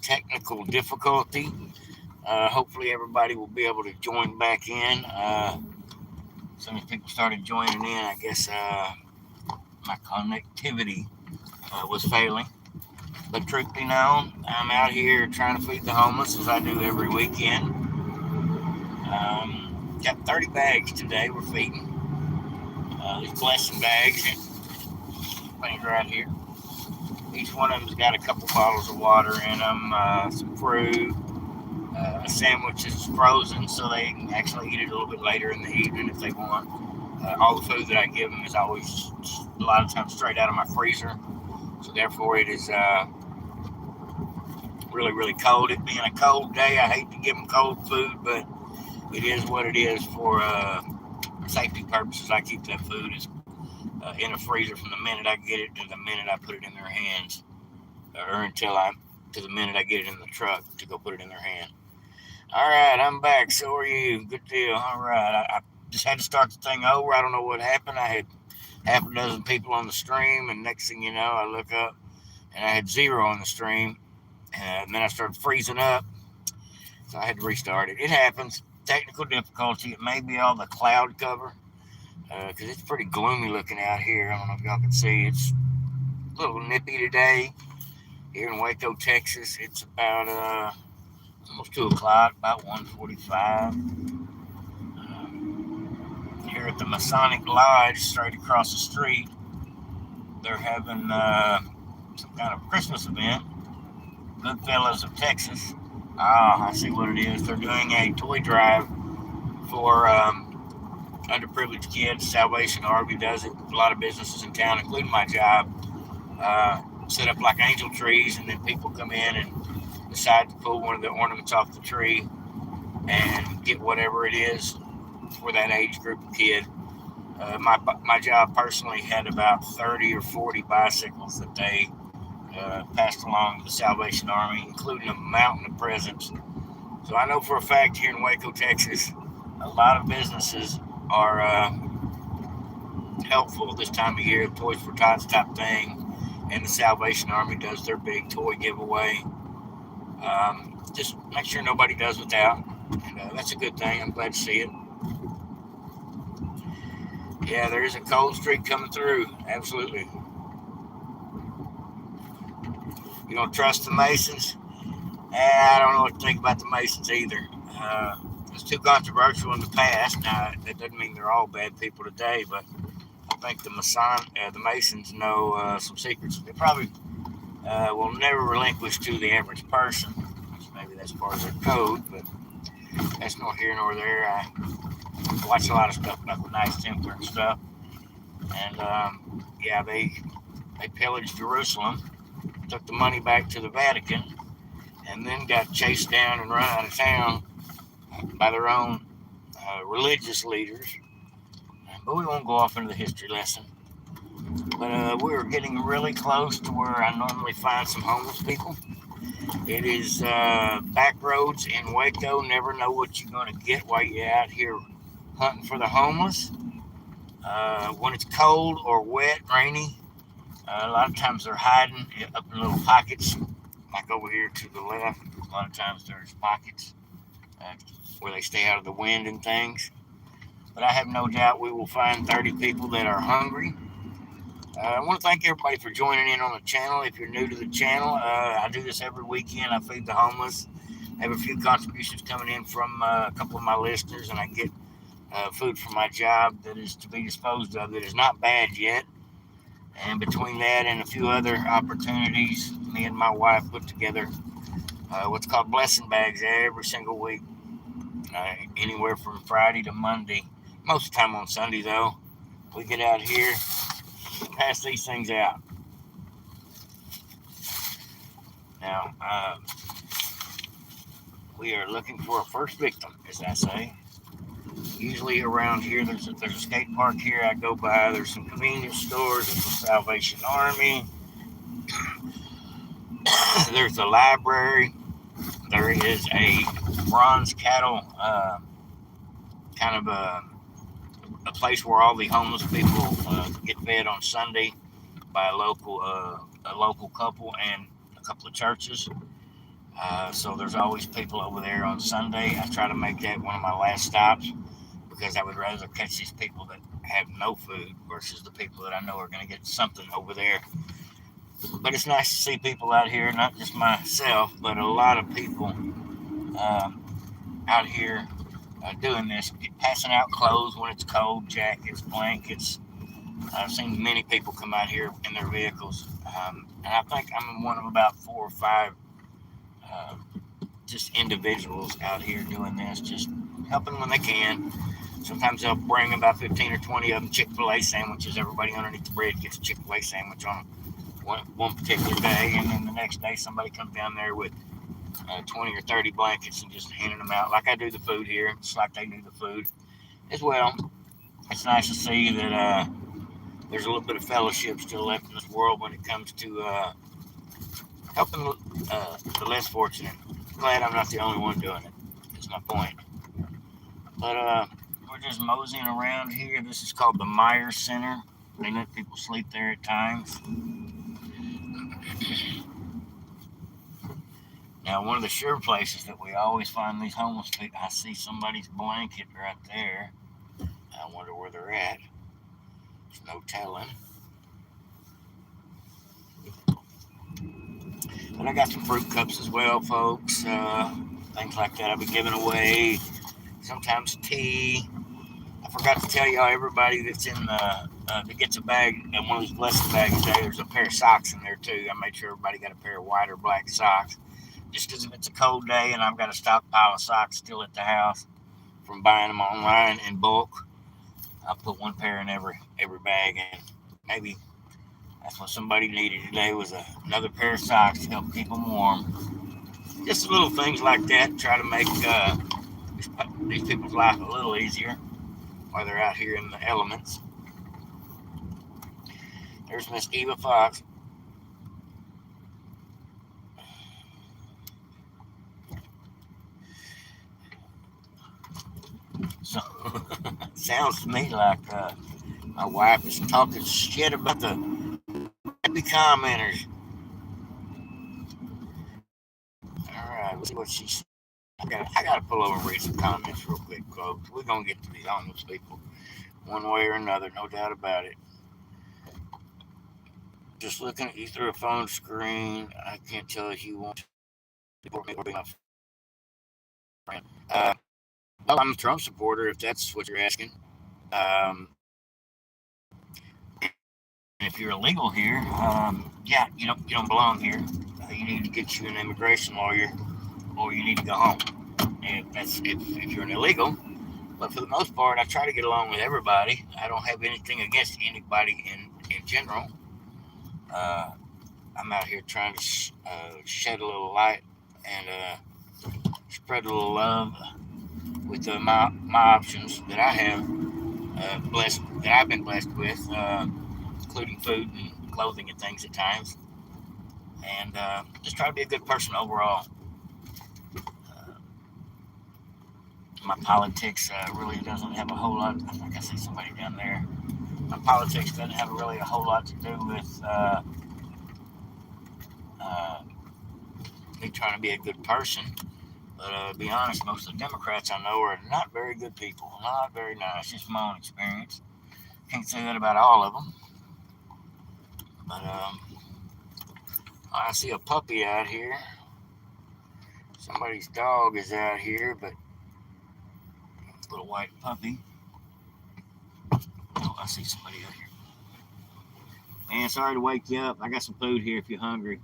technical difficulty. Hopefully, everybody will be able to join back in. As soon as people started joining in, I guess my connectivity was failing. But truth be known, I'm out here trying to feed the homeless as I do every weekend. Got 30 bags today we're feeding. These blessing bags, things right here. Each one of them's got a couple bottles of water in them, some fruit, a sandwich that's frozen so they can actually eat it a little bit later in the evening if they want. All the food that I give them is always a lot of times straight out of my freezer, so therefore it is really really cold. It being a cold day, I hate to give them cold food, but it is what it is for safety purposes. I keep that food in a freezer from the minute I get it to the minute I put it in their hands, or to the minute I get it in the truck to go put it in their hand. All right, I'm back. So are you? Good deal. All right, I just had to start the thing over. I don't know what happened. I had half a dozen people on the stream, and next thing you know, I look up and I had zero on the stream, and then I started freezing up, so I had to restart it. It happens. Technical difficulty. It may be all the cloud cover because it's pretty gloomy looking out here. I don't know if y'all can see. It's a little nippy today here in Waco, Texas. It's about almost 2 o'clock, about 1:45. Here at the Masonic Lodge, straight across the street, they're having some kind of Christmas event. Goodfellas of Texas. Ah, I see what it is. They're doing a toy drive for underprivileged kids. Salvation Army does it. A lot of businesses in town, including my job, set up like angel trees, and then people come in and decide to pull one of the ornaments off the tree and get whatever it is for that age group of kid. My job personally had about 30 or 40 bicycles that they passed along to the Salvation Army, including a mountain of presents. So I know for a fact here in Waco, Texas, a lot of businesses are helpful this time of year. Toys for Tots type thing, and the Salvation Army does their big toy giveaway. Just make sure nobody does without, and that's a good thing. I'm glad to see it. Yeah, there is a cold streak coming through. Absolutely. You don't trust the Masons? I don't know what to think about the Masons either. It's too controversial in the past. Now that doesn't mean they're all bad people today, but I think the Masons know some secrets they probably will never relinquish to the average person. Maybe that's part of their code, but that's nor here nor there. I watch a lot of stuff about the Knights Templar and stuff, and yeah, they pillaged Jerusalem, took the money back to the Vatican, and then got chased down and run out of town by their own religious leaders. But we won't go off into the history lesson. But we are getting really close to where I normally find some homeless people. It is back roads in Waco. Never know what you're going to get while you're out here hunting for the homeless. When it's cold or wet, rainy, a lot of times they're hiding up in little pockets, like over here to the left. A lot of times there's pockets uh, where they stay out of the wind and things. But I have no doubt we will find 30 people that are hungry. I want to thank everybody for joining in on the channel. If you're new to the channel, I do this every weekend. I feed the homeless. I have a few contributions coming in from a couple of my listeners, and I get food from my job that is to be disposed of that is not bad yet. And between that and a few other opportunities, me and my wife put together what's called blessing bags every single week, anywhere from Friday to Monday. Most of the time on Sunday, though, we get out here and pass these things out. Now, we are looking for a first victim, as I say. Usually around here, there's a skate park here I go by. There's some convenience stores. There's the Salvation Army. There's a library. There is a bronze cattle kind of a place where all the homeless people get fed on Sunday by a local couple and a couple of churches. So there's always people over there on Sunday. I try to make that one of my last stops because I would rather catch these people that have no food versus the people that I know are going to get something over there. But it's nice to see people out here, not just myself, but a lot of people uh, out here doing this, passing out clothes when it's cold, jackets, blankets. I've seen many people come out here in their vehicles, and I think I'm one of about 4 or 5 uh, just individuals out here doing this, just helping when they can. Sometimes they'll bring about 15 or 20 of them Chick-fil-A sandwiches. Everybody underneath the bridge gets a Chick-fil-A sandwich on one particular day, and then the next day somebody comes down there with 20 or 30 blankets and just handing them out like I do the food here, just like they do the food as well. It's nice to see that there's a little bit of fellowship still left in this world when it comes to helping the less fortunate. Glad I'm not the only one doing it. That's my point. But we're just moseying around here. This is called the Myers Center. They let people sleep there at times. Now, one of the sure places that we always find these homeless people, I see somebody's blanket right there. I wonder where they're at. There's no telling. But I got some fruit cups as well, folks. Things like that I'll be giving away. Sometimes tea. I forgot to tell y'all, everybody that's in that gets a bag, one of these blessed bags today, there's a pair of socks in there too. I made sure everybody got a pair of white or black socks. Just because if it's a cold day and I've got a stockpile of socks still at the house from buying them online in bulk, I'll put one pair in every bag, and maybe that's what somebody needed today was another pair of socks to help keep them warm. Just little things like that. Try to make these people's life a little easier while they're out here in the elements. There's Miss Eva Fox. So sounds to me like my wife is talking shit about the happy commenters. All right, let's see what she's. I gotta pull over and read some comments real quick, folks. We're gonna get to these homeless people one way or another, no doubt about it. Just looking at you through a phone screen, I can't tell if you want to support me or be my friend. Well, I'm a Trump supporter, if that's what you're asking. Um, and if you're illegal here, yeah, you don't belong here. You need to get you an immigration lawyer, or you need to go home. And if you're an illegal. But for the most part, I try to get along with everybody. I don't have anything against anybody in general. Uh, I'm out here trying to shed a little light and spread a little love with my options that I have blessed that I've been blessed with, including food and clothing and things at times, and just try to be a good person overall. Uh, my politics really doesn't have a whole lot. I think I see somebody down there. My politics doesn't have really a whole lot to do with uh, me trying to be a good person. But to be honest, most of the Democrats I know are not very good people. Not very nice. Just my own experience. Can't say that about all of them. But I see a puppy out here. Somebody's dog is out here, but little white puppy. Oh, I see somebody out here. Man, sorry to wake you up. I got some food here if you're hungry.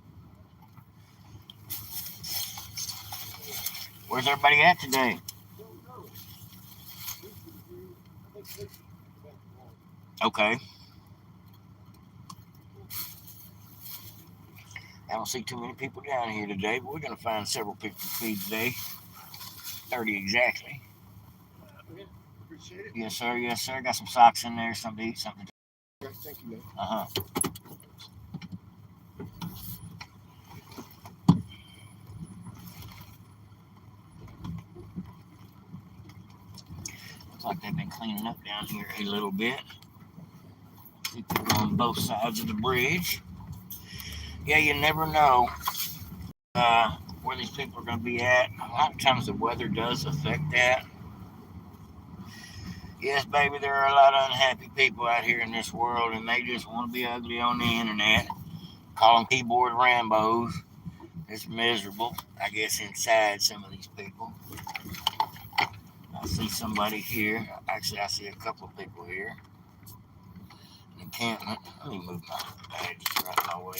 Where's everybody at today? Okay. I don't see too many people down here today, but we're going to find several people to feed today. 30 exactly. Okay. Appreciate it. Yes, sir. Yes, sir. Got some socks in there, something to eat, something to drink. Okay, thank you, man. Uh huh. Looks like they've been cleaning up down here a little bit. People on both sides of the bridge. Yeah, you never know. where these people are going to be at. A lot of times the weather does affect that. Yes, baby, there are a lot of unhappy people out here in this world, and they just want to be ugly on the internet. Call them keyboard Rambos. It's miserable, I guess, inside some of these people. I see somebody here. Actually, I see a couple of people here. Encampment. Let me move my badges right my way.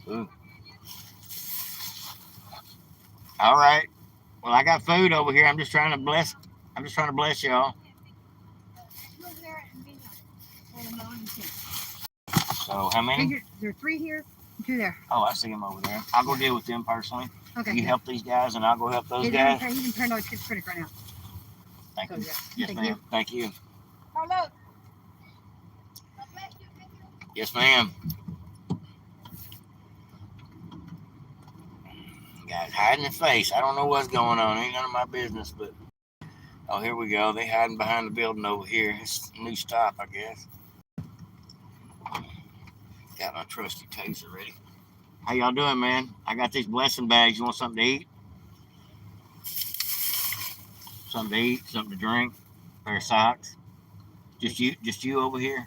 Ooh. All right. Well, I got food over here. I'm just trying to bless. I'm just trying to bless y'all. So how many? There are 3 here and 2 there. Oh, I see them over there. I'll go deal with them personally. Okay. You help these guys, and I'll go help those guys. He's in paranoid schizophrenic right now. Thank you. Yes, ma'am. Thank you. Hello. Yes, ma'am. Guys hiding their face. I don't know what's going on. Ain't none of my business, but oh, here we go. They hiding behind the building over here. It's a new stop, I guess. Got my trusty taser ready. How y'all doing, man? I got these blessing bags. You want something to eat? Something to eat, something to drink, a pair of socks. Just you over here.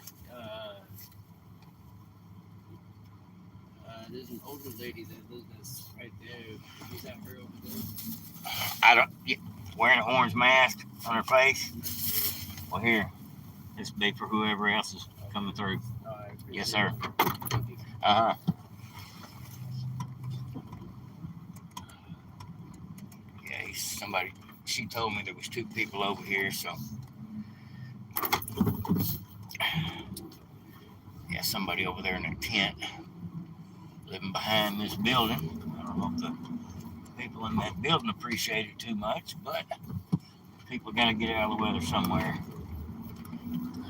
There's an older lady that lives right there. Is that her over there? I don't. Wearing an orange mask on her face. Well, here, it's big for whoever else is coming through. Yes, sir. Uh huh. Yeah, somebody. She told me there was 2 people over here, so yeah, somebody over there in a tent living behind this building. I don't know if the people in that building appreciate it too much, but people got to get out of the weather somewhere.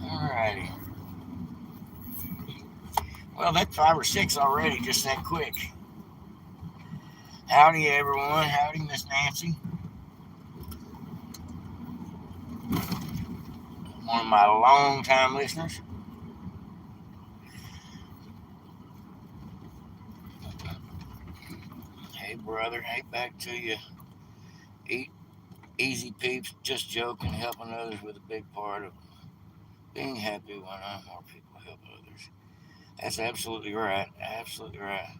Alrighty. Well, that's 5 or 6 already, just that quick. Howdy, everyone. Howdy, Miss Nancy. One of my long-time listeners. Hey, brother. Hey, back to you. Easy peeps, just joking. Helping others with a big part of being happy when more people help others. That's absolutely right. Absolutely right.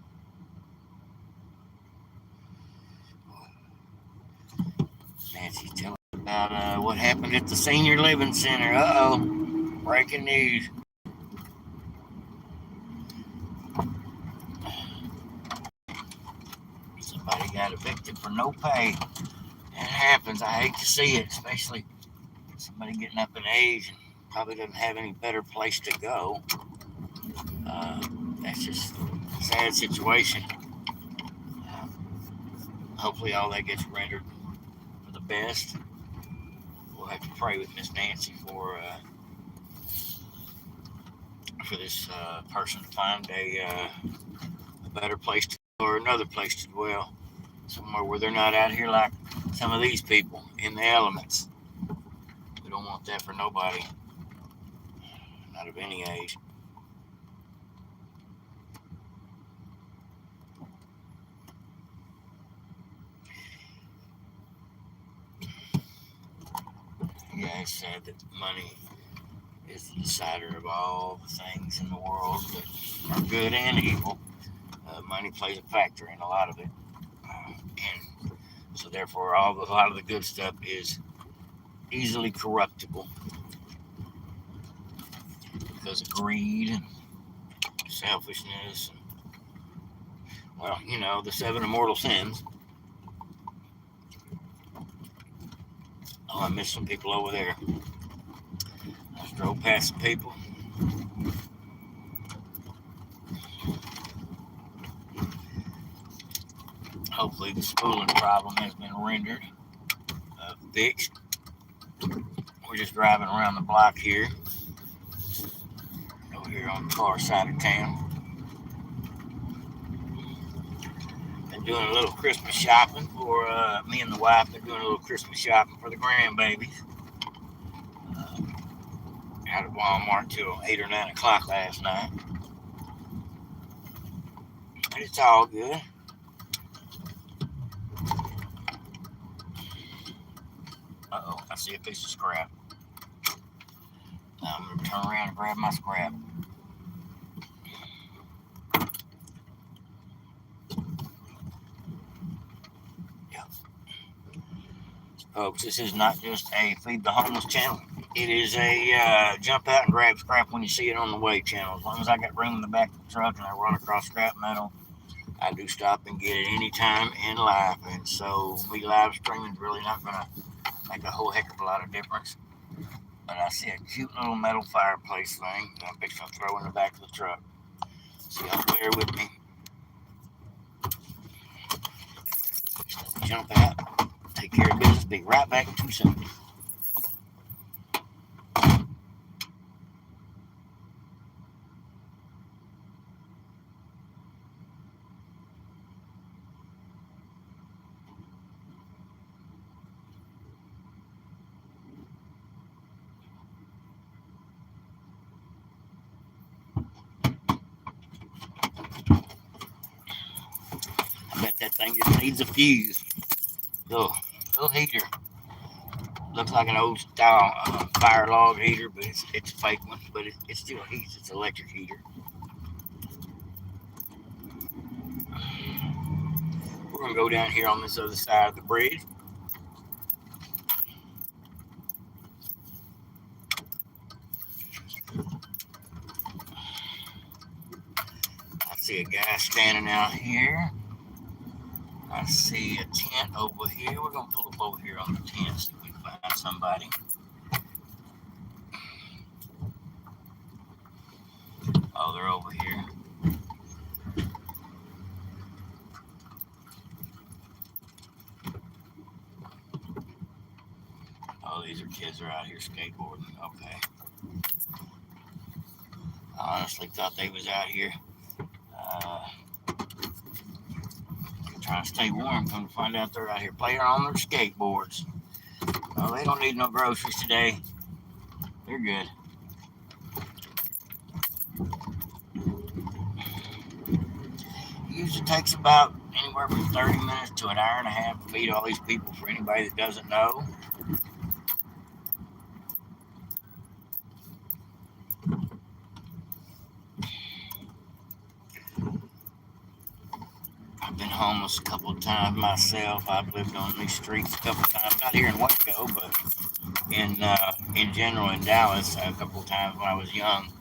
Nancy, tell me about what happened at the Senior Living Center. Uh-oh. Breaking news. Somebody got evicted for no pay. It happens. I hate to see it, especially somebody getting up in age and probably doesn't have any better place to go. That's just a sad situation. Hopefully all that gets rendered for the best. We'll have to pray with Miss Nancy for this person to find a better place to go or another place to dwell. Somewhere where they're not out here like some of these people in the elements. We don't want that for nobody. Not of any age. Yeah, it's sad that money is the decider of all the things in the world that are good and evil. Money plays a factor in a lot of it. And so therefore a lot of the good stuff is easily corruptible because of greed and selfishness and, well, the 7 immortal sins. Oh, I missed some people over there. I just drove past some people. Hopefully the spooling problem has been rendered fixed. We're just driving around the block here, over here on the far side of town. Been doing a little Christmas shopping for me and the wife. Been doing a little Christmas shopping for the grandbabies. Out at Walmart till 8 or 9 o'clock last night. but it's all good. Uh-oh, I see a piece of scrap. Now I'm going to turn around and grab my scrap. Yeah. Folks, this is not just a Feed the Homeless channel. It is a jump out and grab scrap when you see it on the way channel. As long as I got room in the back of the truck and I run across scrap metal, I do stop and get it any time in life. And so me live streaming is really not going to make a whole heck of a lot of difference. But I see a cute little metal fireplace thing that I'm fixing to throw in the back of the truck. So y'all bear with me. Jump out, take care of business, be right back in 2 seconds. I bet that thing just needs a fuse. Little heater. Looks like an old style fire log heater, but it's a fake one. But it still heats. It's an electric heater. We're gonna go down here on this other side of the bridge. I see a guy standing out here. I see a tent over here. We're gonna pull up over here on the tent, see if we can find somebody. Oh, they're over here. Oh, these are kids that are out here skateboarding. Okay. I honestly thought they was out here trying to stay warm. Come to find out they're out here playing on their skateboards. Oh, they don't need no groceries today. They're good. It usually takes about anywhere from 30 minutes to an hour and a half to feed all these people, for anybody that doesn't know. I've been homeless a couple of times myself. I've lived on these streets a couple of times, not here in Waco, but in general in Dallas a couple of times when I was young,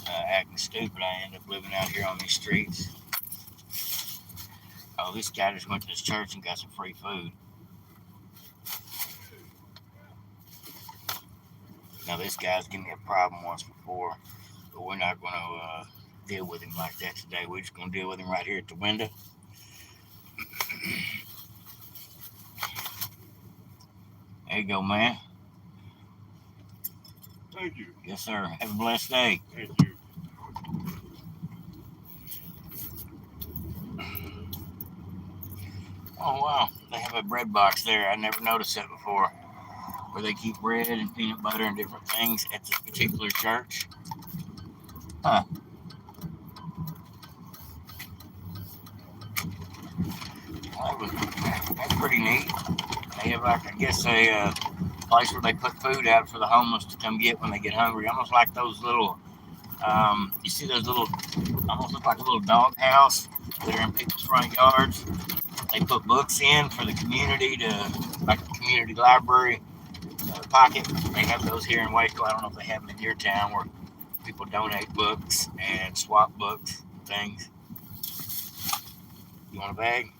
acting stupid. I ended up living out here on these streets. Oh, this guy just went to this church and got some free food. Now, this guy's given me a problem once before, but we're not going to deal with him like that today. We're just going to deal with him right here at the window. There you go, man. Thank you. Yes, sir. Have a blessed day. Thank you. Oh, wow. They have a bread box there. I never noticed that before. Where they keep bread and peanut butter and different things at this particular church. Huh. Well, that's pretty neat. They have, like, I guess, a place where they put food out for the homeless to come get when they get hungry. Almost like those little, you see those little, almost look like a little dog house that are in people's front yards. They put books in for the community to, like a community library pocket. They have those here in Waco. I don't know if they have them in your town where people donate books and swap books and things. You want a bag?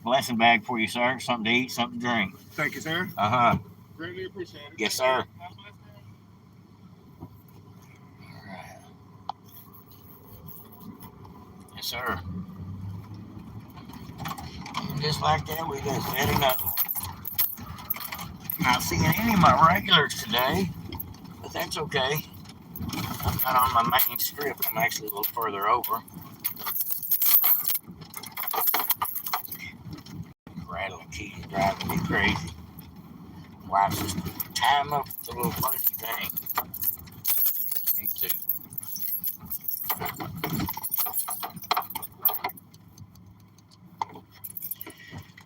Blessing bag for you, sir. Something to eat, something to drink. Thank you, sir. Uh-huh. Greatly appreciate it. Yes, sir. Yes, sir. And just like that, we just let it go. Not seeing any of my regulars today, but that's okay. I'm not on my main strip. I'm actually a little further over. crazy. Wife's just tie him up with a little fuzzy thing. Me too.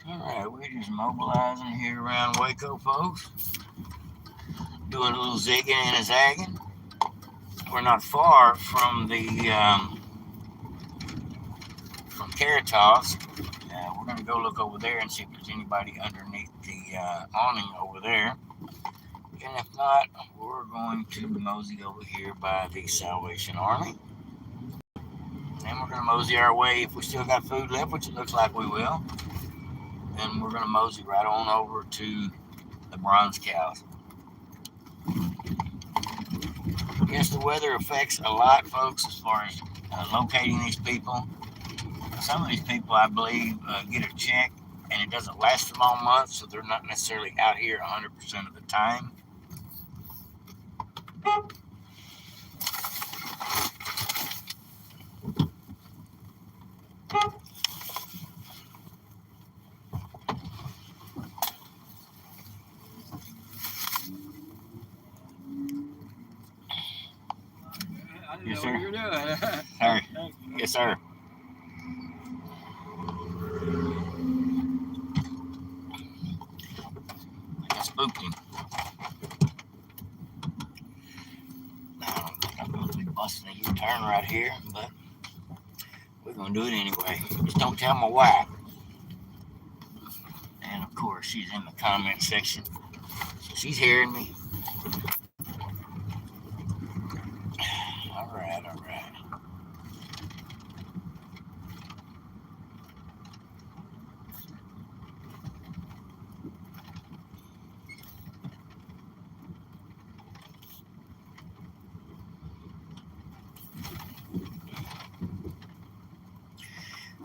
Alright, we're just mobilizing here around Waco, folks. Doing a little zigging and a zagging. We're not far from from Caritas. We're going to go look over there and see if there's anybody underneath the awning over there. And if not, we're going to mosey over here by the Salvation Army. Then we're going to mosey our way, if we still got food left, which it looks like we will. Then we're going to mosey right on over to the Bronze Cows. Yes, the weather affects a lot, folks, as far as locating these people. Some of these people, I believe, get a check, and it doesn't last them all month, so they're not necessarily out here 100% of the time. I didn't Yes, know sir. what you were doing. Sorry. Yes, sir. I got spooked him. I'm going to be busting a U-turn right here, but we're going to do it anyway. Just don't tell my wife. And, of course, she's in the comment section, so she's hearing me. All right.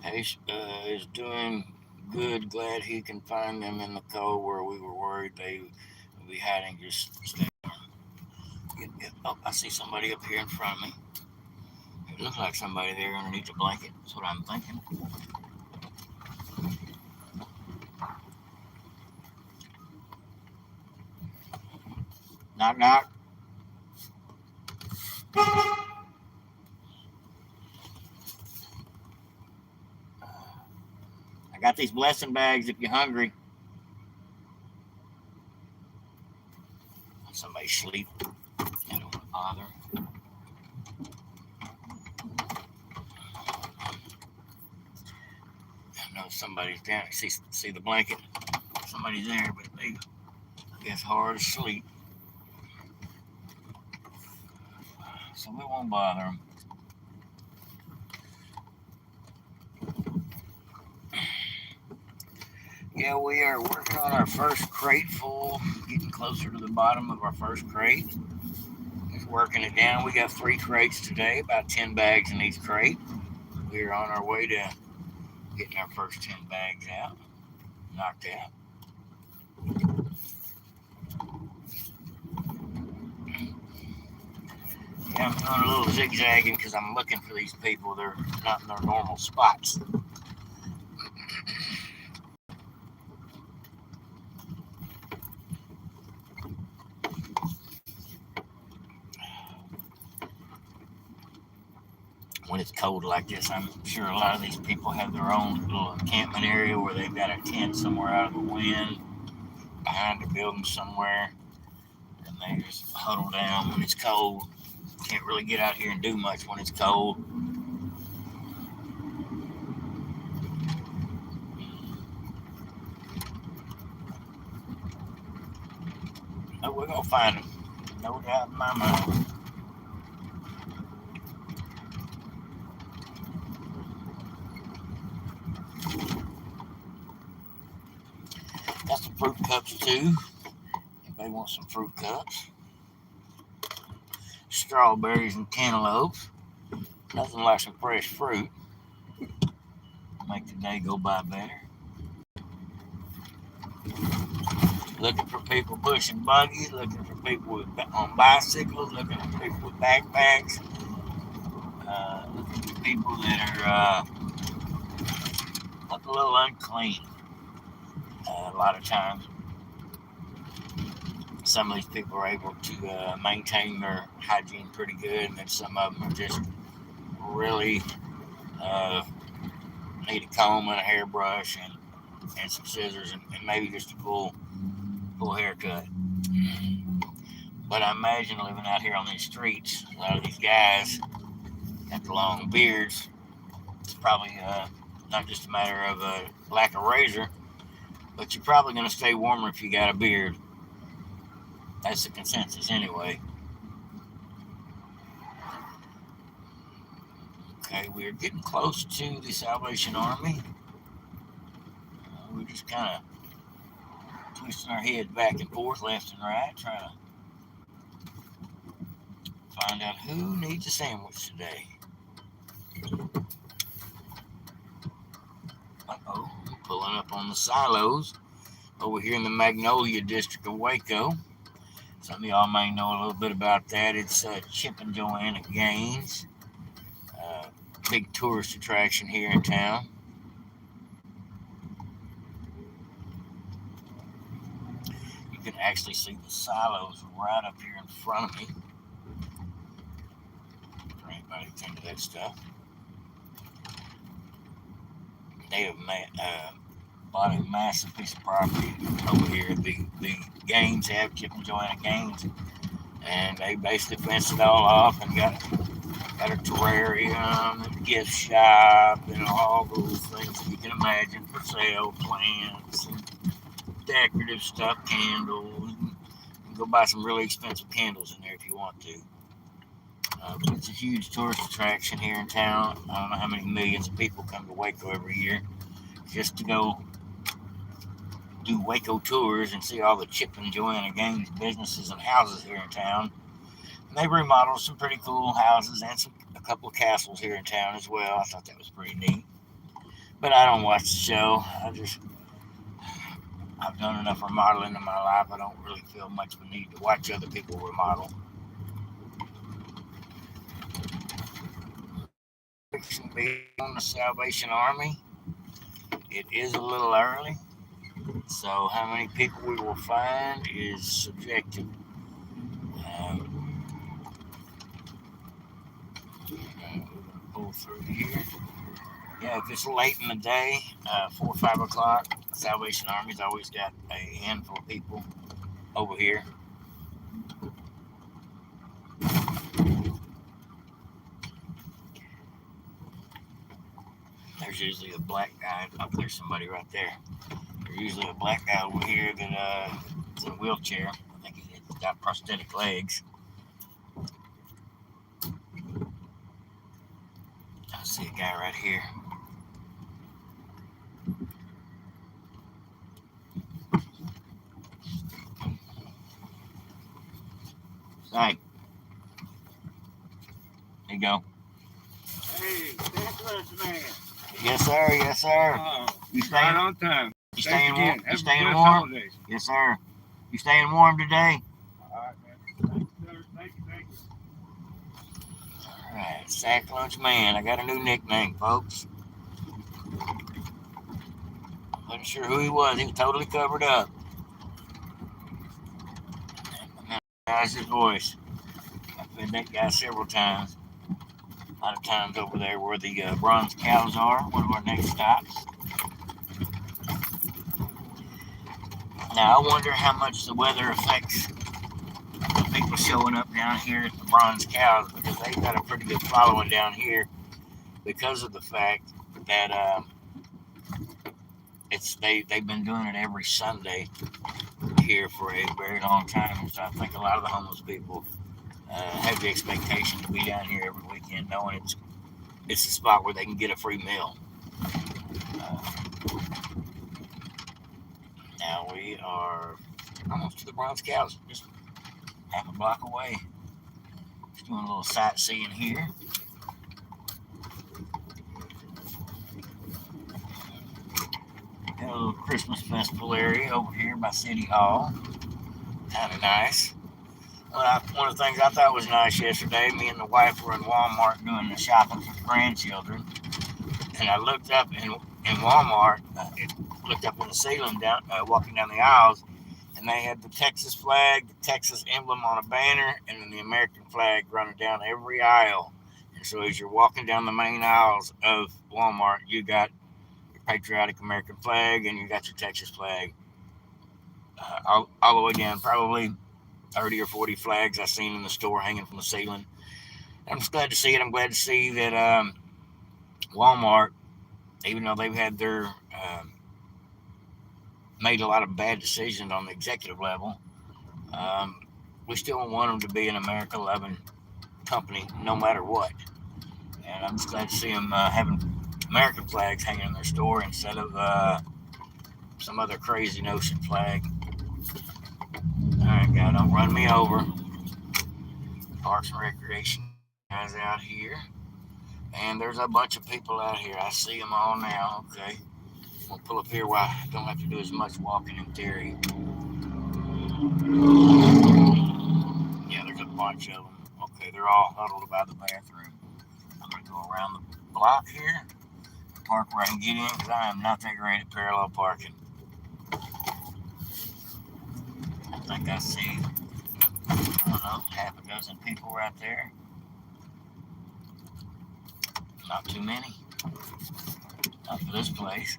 Ace is doing good. Glad he can find them in the cold where we were worried they would be hiding. Just stay. Oh, I see somebody up here in front of me. It looks like somebody there underneath the blanket. That's what I'm thinking. Knock, knock. I got these blessing bags if you're hungry. Somebody sleep. I don't want to bother. I know somebody's down. See the blanket? Somebody's there, but they, I guess, hard asleep. So we won't bother them. Yeah, we are working on our first crate full, getting closer to the bottom of our first crate. Just working it down. We got 3 crates today, about 10 bags in each crate. We are on our way to getting our first 10 bags out, knocked out. Yeah, I'm doing a little zigzagging because I'm looking for these people. They're not in their normal spots. When it's cold like this, I'm sure a lot of these people have their own little encampment area where they've got a tent somewhere out of the wind, behind the building somewhere, and they just huddle down when it's cold. Can't really get out here and do much when it's cold. But we're going to find them, no doubt in my mind. Got some fruit cups too. Anybody want some fruit cups? Strawberries and cantaloupes. Nothing like some fresh fruit. Make the day go by better. Looking for people pushing buggies, looking for people on bicycles, looking for people with backpacks, looking for people that are look a little unclean a lot of times. some of these people are able to maintain their hygiene pretty good, and then some of them are just really need a comb and a hairbrush and some scissors and maybe just a full haircut. But I imagine living out here on these streets, a lot of these guys got the long beards. It's probably not just a matter of a lack of razor, but you're probably going to stay warmer if you got a beard. That's the consensus anyway. Okay, we're getting close to the Salvation Army. We're just kind of twisting our head back and forth, left and right, trying to find out who needs a sandwich today. Uh-oh, pulling up on the silos over here in the Magnolia district of Waco. Some of y'all may know a little bit about that. It's Chip and Joanna Gaines, big tourist attraction here in town. You can actually see the silos right up here in front of me. For anybody who's into that stuff. They have bought a massive piece of property over here. The Gaines have, Chip and Joanna Gaines, and they basically fenced it all off and got a terrarium and a gift shop and all those things that you can imagine for sale, plants and decorative stuff, candles. You can go buy some really expensive candles in there if you want to. But it's a huge tourist attraction here in town. I don't know how many millions of people come to Waco every year just to go do Waco tours and see all the Chip and Joanna Gaines businesses and houses here in town. And they remodeled some pretty cool houses and a couple of castles here in town as well. I thought that was pretty neat. But I don't watch the show. I've done enough remodeling in my life. I don't really feel much of a need to watch other people remodel. On the Salvation Army. It is a little early, so how many people we will find is subjective. Pull through here. Yeah, if it's late in the day, 4 or 5 o'clock, Salvation Army's always got a handful of people over here. There's usually a black guy. Oh, there's somebody right there. There's usually a black guy over here that is in a wheelchair. I think he's got prosthetic legs. I see a guy right here. Hey. There you go. Hey, Santa man. Yes, sir. Yes, sir. You staying Right on time. You staying warm? You Have staying a blessed warm? holidays. Yes, sir. You staying warm today? All right, man. Thank you, sir. Thank you. All right, Sack Lunch Man. I got a new nickname, folks. Wasn't sure who he was. He was totally covered up. That's his voice. I've fed that guy several times. A lot of times over there where the bronze cows are, one of our next stops. Now, I wonder how much the weather affects the people showing up down here at the bronze cows, because they've got a pretty good following down here because of the fact that they've been doing it every Sunday here for a very long time. So I think a lot of the homeless people have the expectation to be down here every weekend, knowing it's a spot where they can get a free meal. Now we are almost to the bronze cows, just half a block away. Just doing a little sightseeing here. Got a little Christmas festival area over here by City Hall. Kind of nice. One of the things I thought was nice yesterday, me and the wife were in Walmart doing the shopping for the grandchildren. And I looked up in Walmart, it looked up in the ceiling, walking down the aisles, and they had the Texas flag, the Texas emblem on a banner, and then the American flag running down every aisle. And so as you're walking down the main aisles of Walmart, you got your patriotic American flag and you got your Texas flag all the way down. Probably 30 or 40 flags I seen in the store hanging from the ceiling. I'm just glad to see it. I'm glad to see that Walmart, even though they've had their made a lot of bad decisions on the executive level, we still want them to be an America loving company no matter what. And I'm just glad to see them having American flags hanging in their store instead of some other crazy notion flag. All right, God, don't run me over. Parks and Recreation guys out here. And there's a bunch of people out here. I see them all now. Okay. We'll pull up here where I don't have to do as much walking in theory. Yeah, there's a bunch of them. Okay, they're all huddled by the bathroom. I'm going to go around the block here, park where I can get in because I am not that great at parallel parking. I think I see, I don't know, half a dozen people right there. Not too many. Not for this place.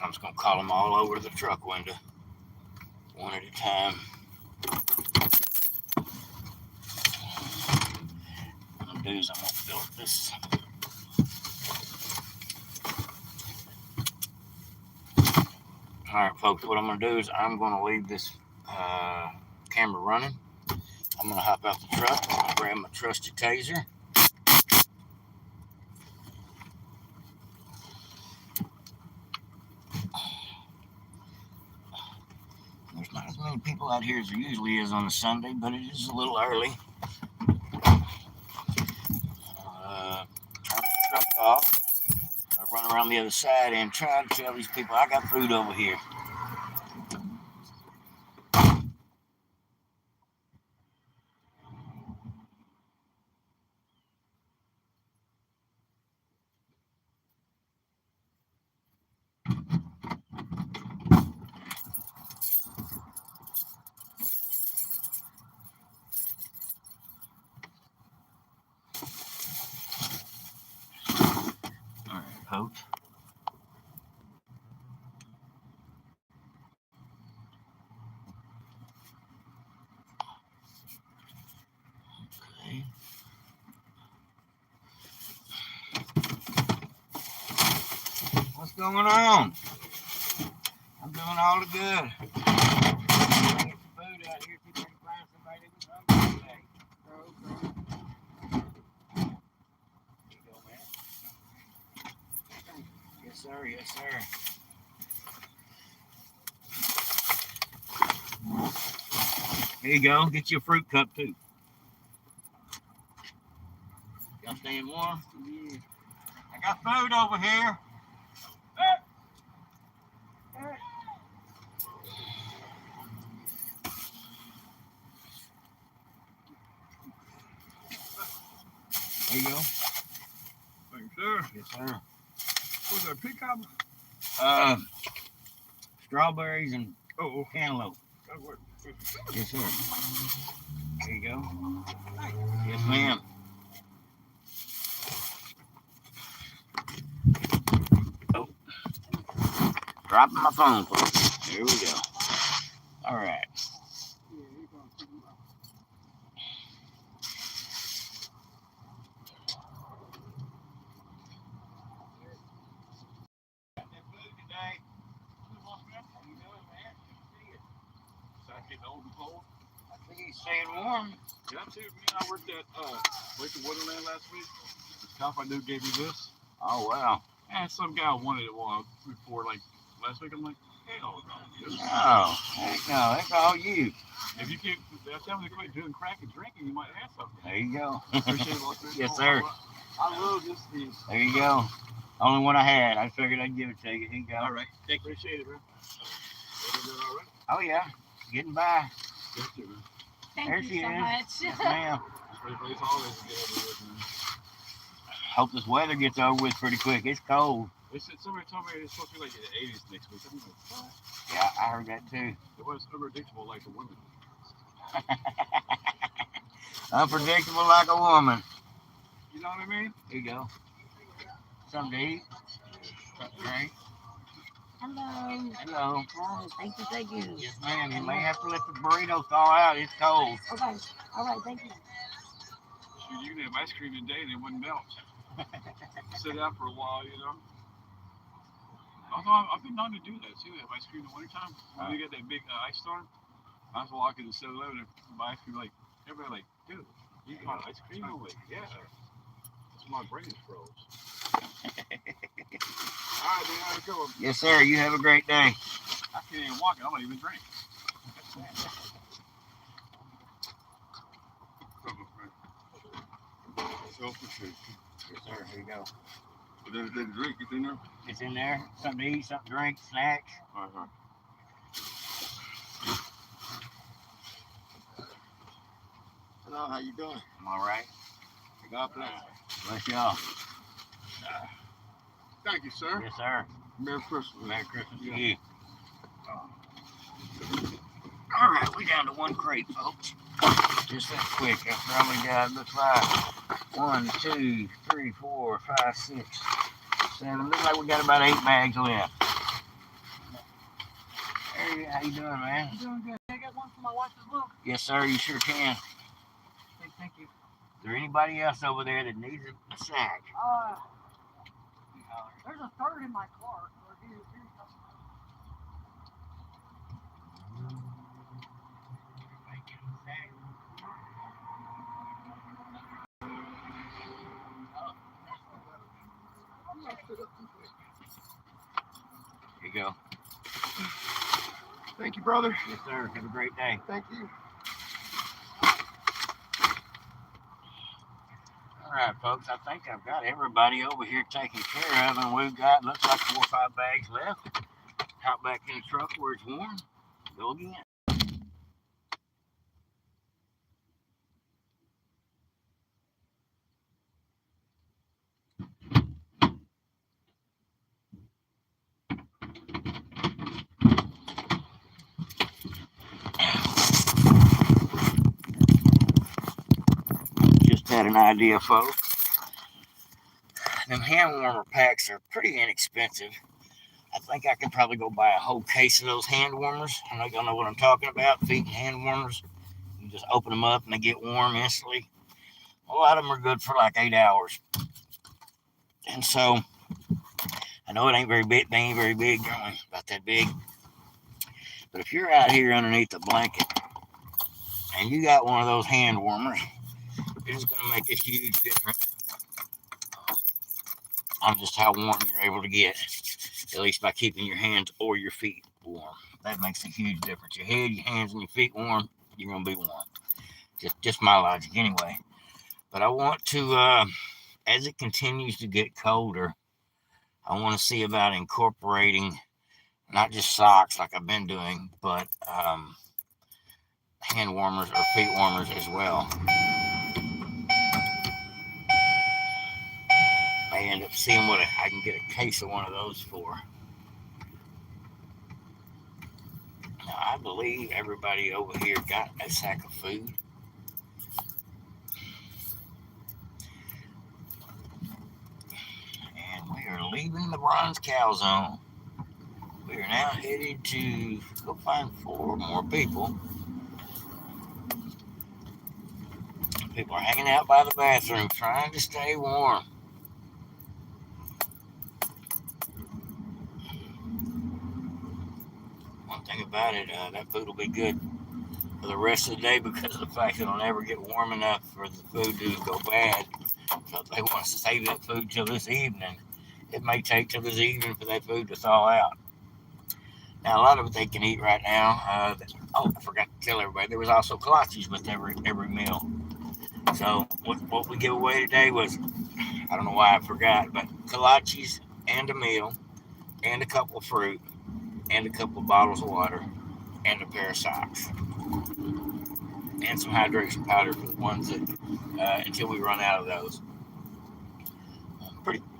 I'm just going to call them all over to the truck window, one at a time. What I'm going to do is I'm going to fill this. All right, folks, what I'm going to do is I'm going to leave this camera running. I'm going to hop out the truck. I'm going to grab my trusty taser. There's not as many people out here as there usually is on a Sunday, but it is a little early. Turn the truck off. I run around the other side and try to tell these people I got food over here. All right, folks. Okay. What's going on? I'm doing all the good. Bringing some food out here. See if I can find somebody that was hungry today. Here you go, man. Yes, sir. Yes, sir. Here you go. Get you a fruit cup, too. Y'all staying warm? Yeah. I got food over here. There you go. Thank you, sir. Yes, sir. What's that, peacock? Strawberries and cantaloupe. Oh, Yes, sir. There you go. Yes, ma'am. Oh, dropping my phone, folks. Here we go. All right. I think he's staying warm. Yeah, too. Man, I worked at Lake of Wonderland last week. The stuff I knew gave me this. Oh, wow. And some guy wanted it before, like, last week. I'm like, hell no. Oh, heck no. That's all you. If you can't, tell me to quit doing crack and drinking, you might have something. There you go. Appreciate it, Walter. Yes, sir. I love this thing. There you go. Only one I had. I figured I'd give it to you. Here you go. All right. Thank you. Appreciate it, bro. All right. Oh, yeah. Getting by. Yes, sir, man. Thank There you she so is. much. Yes, ma'am. It's ready for these holidays to get over with, man. Hope this weather gets over with pretty quick. It's cold. They said somebody told me it's supposed to be like in the 80s next week. I'm like, what? Yeah, I heard that too. It was unpredictable like the women. Unpredictable like a woman. You know what I mean? Here you go. Something to eat. Something to drink. Hello. Hello. Oh, thank you, thank you. Yes, ma'am. You may have to let the burrito thaw out. It's cold. Okay. All right, thank you. Shoot, you can have ice cream today and it wouldn't melt. Sit out for a while, you know. Although I've been known to do that too. Have ice cream in the wintertime. When you get that big ice storm, I was walking to 7-Eleven and buy ice cream. Like everybody, like, dude, you got ice cream? I'm like, yeah. That's my brain is froze. All right, man, have a good one. Yes, sir. You have a great day. I can't even walk. I don't even drink. Self-reflection. Yes, sir. Here you go. But then the drink, it's in there. It's in there. Something to eat, something to drink, snacks. Uh-huh. Hello, how you doing? I'm all right. God bless. Bless y'all. Thank you, sir. Yes, sir. Merry Christmas. Merry Christmas to Yeah. you. All right, we down to one crate, folks. Just that quick. That's how we got. Looks like 1, 2, 3, 4, 5, 6, 7. Looks like we got about 8 bags left. Hey, how you doing, man? I'm doing good. Can I get one for my wife as well? Yes, sir. You sure can. Thank you. Is there anybody else over there that needs a snack? There's a third in my car. Here you go. Thank you, brother. Yes, sir. Have a great day. Thank you. All right, folks. I think I've got everybody over here taken care of, and we've got, looks like 4 or 5 bags left. Hop back in the truck where it's warm. Go again. Just had an idea, folks. Them hand warmer packs are pretty inexpensive. I think I could probably go buy a whole case of those hand warmers. I know y'all know what I'm talking about. Feet and hand warmers. You just open them up and they get warm instantly. A lot of them are good for like 8 hours. And so, I know it ain't very big. They ain't very big. They're only about that big. But if you're out here underneath the blanket and you got one of those hand warmers, it's going to make a huge difference on just how warm you're able to get, at least by keeping your hands or your feet warm. That makes a huge difference. Your head, your hands, and your feet warm, you're going to be warm. Just my logic anyway. But I want to, as it continues to get colder, I want to see about incorporating not just socks like I've been doing, but hand warmers or feet warmers as well. I end up seeing what I can get a case of one of those for. Now, I believe everybody over here got a sack of food. And we are leaving the Bronze Cow Zone. We are now headed to go find 4 more people. People are hanging out by the bathroom trying to stay warm. One thing about it, that food will be good for the rest of the day because of the fact it'll never get warm enough for the food to go bad. So if they want to save that food till this evening, it may take till this evening for that food to thaw out. Now, a lot of it they can eat right now. I forgot to tell everybody, there was also kolaches with every meal. So what we give away today was, I don't know why I forgot, but kolaches and a meal and a couple of fruit and a couple of bottles of water and a pair of socks. and some hydration powder for the ones that until we run out of those.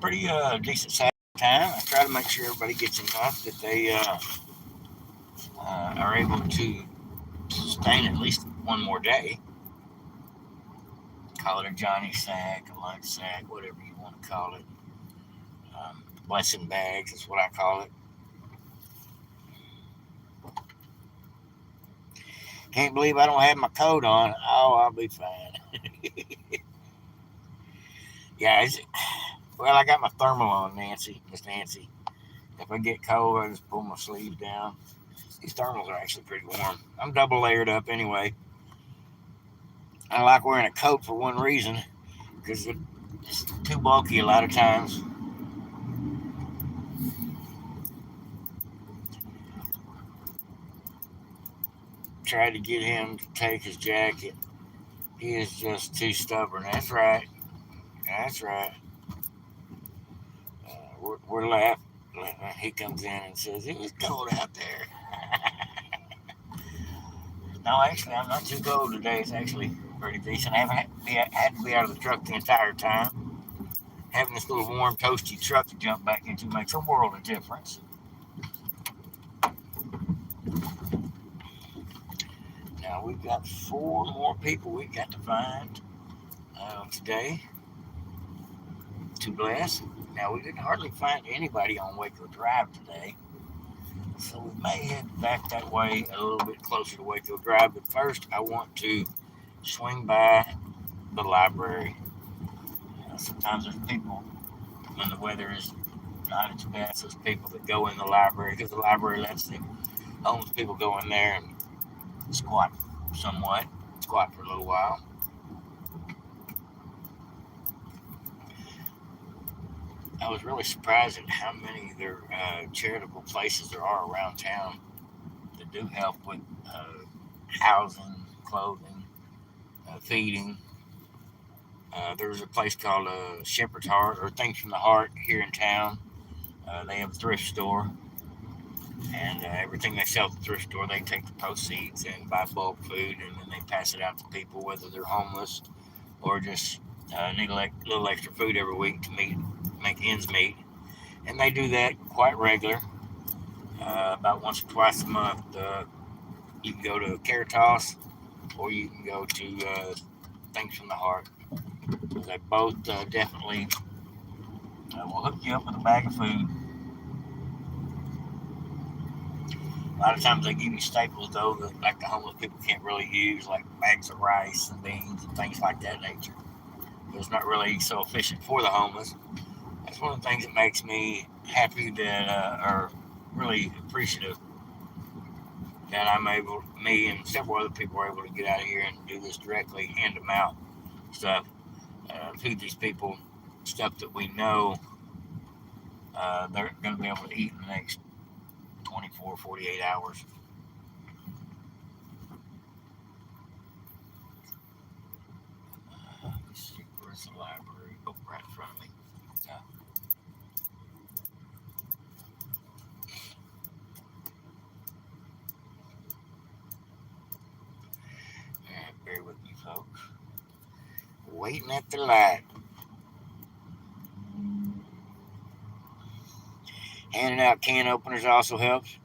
Pretty decent size time. I try to make sure everybody gets enough that they are able to sustain at least one more day. Call it a Johnny sack, a lunch sack, whatever you want to call it. Blessing bags is what I call it. Can't believe I don't have my coat on. Oh, I'll be fine. Yeah, well, I got my thermal on, Miss Nancy. If I get cold, I just pull my sleeves down. These thermals are actually pretty warm. I'm double layered up anyway. I like wearing a coat for one reason, because it's too bulky a lot of times. Tried to get him to take his jacket. He is just too stubborn. That's right. That's right. We're laughing. He comes in and says, "It was cold out there." No, actually, I'm not too cold today. It's actually pretty decent. I haven't had to be out of the truck the entire time. Having this little warm, toasty truck to jump back into makes a world of difference. Now we've got 4 more people we've got to find today to bless. Now we didn't hardly find anybody on Waco Drive today, so we may head back that way a little bit closer to Waco Drive. But first, I want to swing by the library. Sometimes there's people when the weather is not its best. There's people that go in the library because the library lets the homeless people go in there and squat somewhat, squat for a little while. I was really surprised at how many there charitable places there are around town that do help with housing, clothing, feeding. There's a place called Shepherd's Heart or Things from the Heart here in town. They have a thrift store, and everything they sell at the thrift store, they take the proceeds and buy bulk food, and then they pass it out to people, whether they're homeless or just need a little extra food every week to make ends meet. And they do that quite regular, about once or twice a month. You can go to Caritas or you can go to Things from the Heart. They both definitely will hook you up with a bag of food. A lot of times they give you staples though that like the homeless people can't really use, like bags of rice and beans and things like that nature. It's not really so efficient for the homeless. That's one of the things that makes me happy that, or really appreciative that me and several other people are able to get out of here and do this directly, hand them out stuff, feed these people stuff that we know they're going to be able to eat in the next 24, 48 hours. Let's see, where's the library? Oh, right in front of me. Uh, Bear with me, folks. Waiting at the light. Handing out can openers also helps.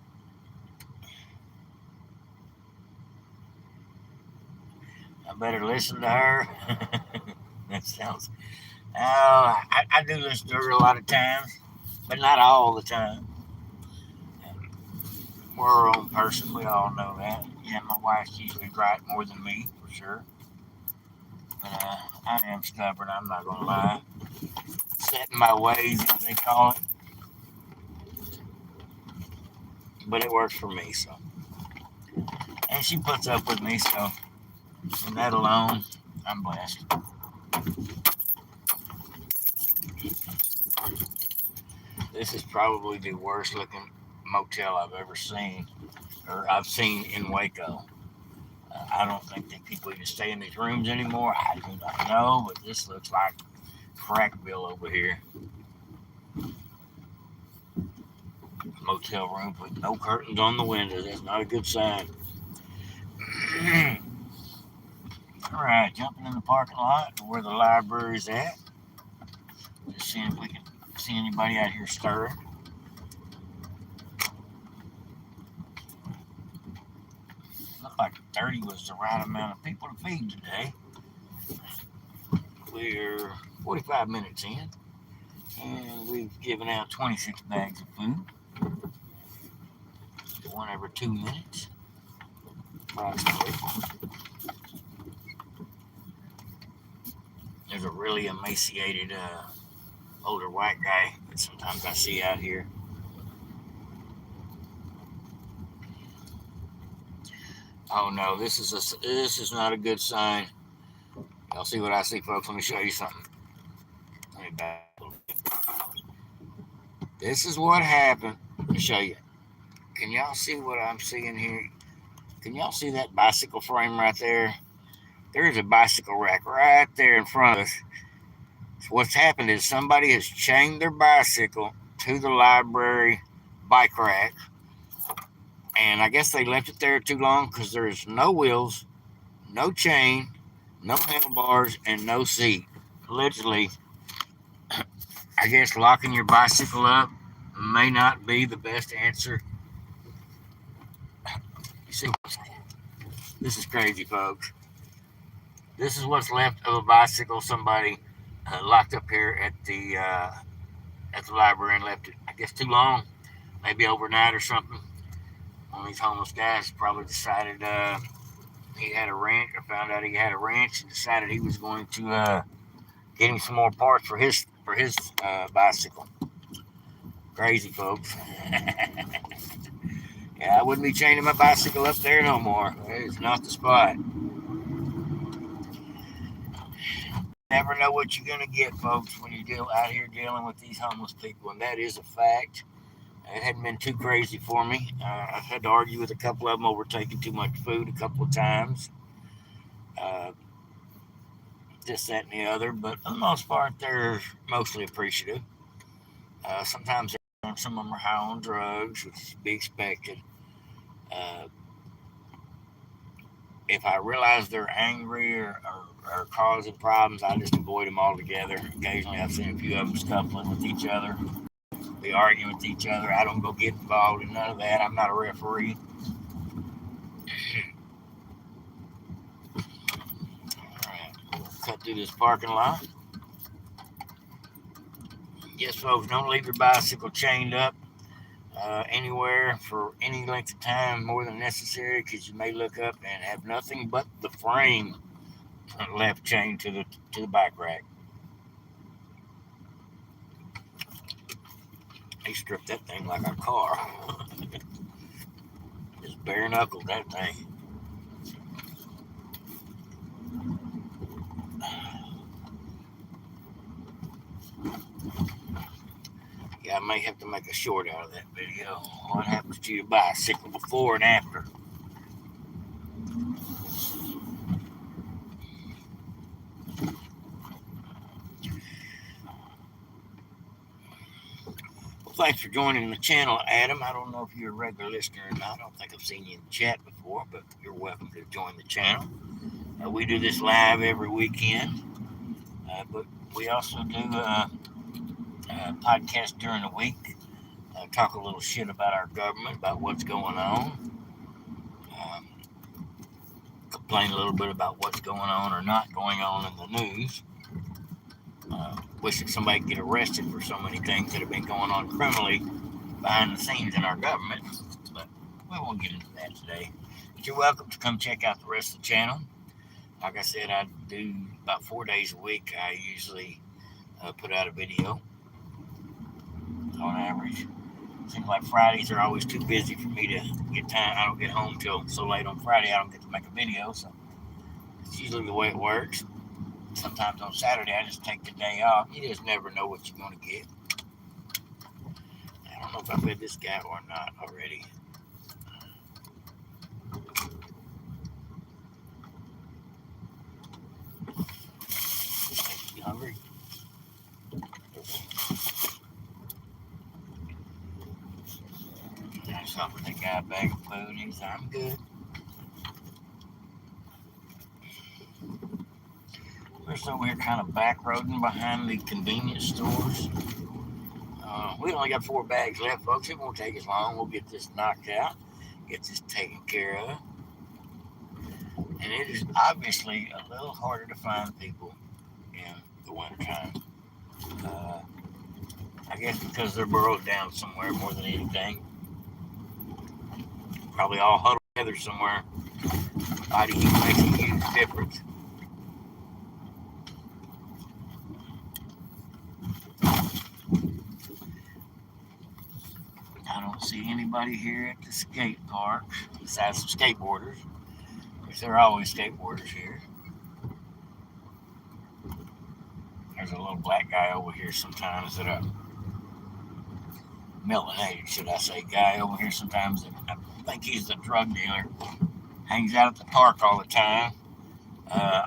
I better listen to her. That sounds. Oh, I do listen to her a lot of times, but not all the time. We're our own person. We all know that. Yeah, my wife's usually right more than me, for sure. But I am stubborn. I'm not gonna lie. Set in my ways, as they call it. But it works for me, so. And she puts up with me, so from that alone, I'm blessed. This is probably the worst looking motel I've ever seen, or I've seen in Waco. I don't think that people even stay in these rooms anymore. I do not know, but this looks like Crackville over here. Motel room with no curtains on the windows. That's not a good sign. All right, jumping in the parking lot to where the library's at. Just seeing if we can see anybody out here stirring. Looked like 30 was the right amount of people to feed today. We're 45 minutes in, and we've given out 26 bags of food. One every 2 minutes, approximately. There's a really emaciated older white guy that sometimes I see out here. Oh no, this is not a good sign. Y'all see what I see, folks? Let me show you something. Let me back a little bit. This is what happened. Let me show you. Can y'all see what I'm seeing here? Can y'all see that bicycle frame right there? There's a bicycle rack right there in front of us. So what's happened is somebody has chained their bicycle to the library bike rack, and I guess they left it there too long because there's no wheels, no chain, no handlebars, and no seat. Literally, I guess locking your bicycle up may not be the best answer. You see, this is crazy, folks. This is what's left of a bicycle somebody locked up here at the library and left it, I guess, too long, maybe overnight or something. One of these homeless guys probably decided he had a wrench, or found out he had a wrench, and decided he was going to get him some more parts for his bicycle. Crazy, folks. Yeah, I wouldn't be chaining my bicycle up there no more. It's not the spot. Never know what you're gonna get, folks, when you're out here dealing with these homeless people, and that is a fact. It hadn't been too crazy for me. I've had to argue with a couple of them over taking too much food a couple of times. Uh, this, that, and the other, but for the most part, they're mostly appreciative. Sometimes some of them are high on drugs, which is to be expected. Uh, if I realize they're angry or causing problems, I just avoid them altogether. Occasionally, I've seen a few of them scuffling with each other, be arguing with each other. I don't go get involved in none of that. I'm not a referee. All right, we'll cut through this parking lot. Yes, folks, don't leave your bicycle chained up anywhere for any length of time more than necessary, because you may look up and have nothing but the frame left chained to the bike rack. They stripped that thing like a car. Just bare knuckled that thing. Yeah, I may have to make a short out of that video. What happens to your bicycle before and after? Well, thanks for joining the channel, Adam. I don't know if you're a regular listener or not. I don't think I've seen you in the chat before, but you're welcome to join the channel. We do this live every weekend, but we also do podcasts during the week. Talk a little shit about our government, about what's going on. Um, Complain a little bit about what's going on or not going on in the news. Wish that somebody could get arrested for so many things that have been going on criminally behind the scenes in our government, but we won't get into that today. But you're welcome to come check out the rest of the channel. Like I said, I do about 4 days a week. I usually put out a video on average. Seems like Fridays are always too busy for me to get time. I don't get home till so late on Friday. I don't get to make a video, so it's usually the way it works. Sometimes on Saturday, I just take the day off. You just never know what you're going to get. I don't know if I fed this guy or not already. You hungry? I just offered that guy a bag of food, and he said, I'm good. just over here kind of back roading behind the convenience stores. We only got 4 bags left, folks. It won't take us long. We'll get this knocked out, get this taken care of. And it is obviously a little harder to find people in the wintertime. I guess because they're burrowed down somewhere more than anything. Probably all huddled together somewhere. Body heat makes a huge difference. I don't see anybody here at the skate park besides some skateboarders, because there are always skateboarders here. There's a little black guy over here sometimes that melanated, should I say, guy over here sometimes that I think he's the drug dealer. Hangs out at the park all the time.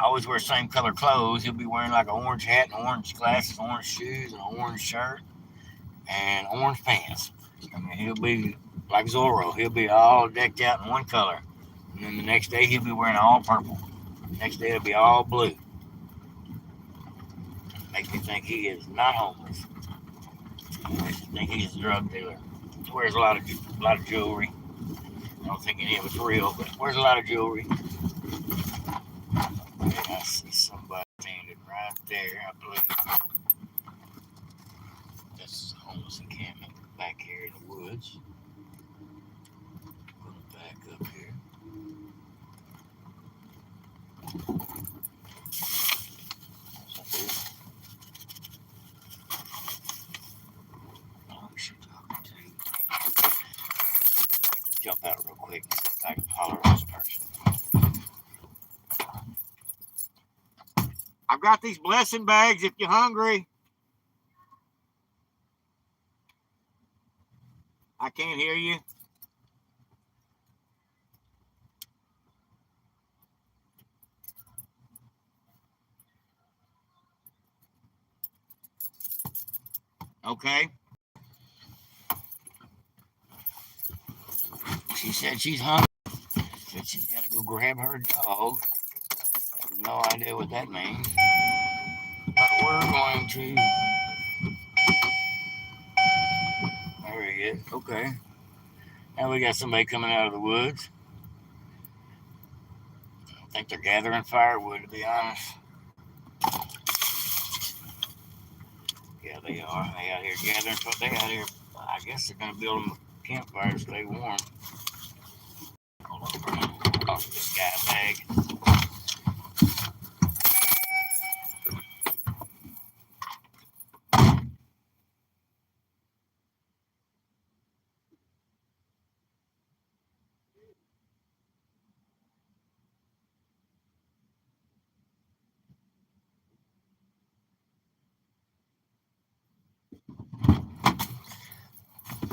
Always wears same color clothes. He'll be wearing like an orange hat and orange glasses, orange shoes, and an orange shirt, and orange pants. I mean, he'll be like Zorro. He'll be all decked out in one color. And then the next day, he'll be wearing all purple. The next day, it'll be all blue. Makes me think he is not homeless. Makes me think he's a drug dealer. He wears a lot of jewelry. I don't think any of it's real, but wears a lot of jewelry. Okay, I see somebody standing right there, I believe. That's a homeless encampment back here in the woods. I'm gonna back up here. Oh, she's talking to. Jump out real quick. I can holler at this person. I've got these blessing bags if you're hungry. I can't hear you. Okay. She said she's hungry. Said she's got to go grab her dog. I have no idea what that means. But we're going to. There he is. Okay. Now we got somebody coming out of the woods. I think they're gathering firewood, to be honest. Yeah, they are. They out here gathering. They out here. I guess they're going to build them a campfire to stay warm. Hold over. Off this guy bag.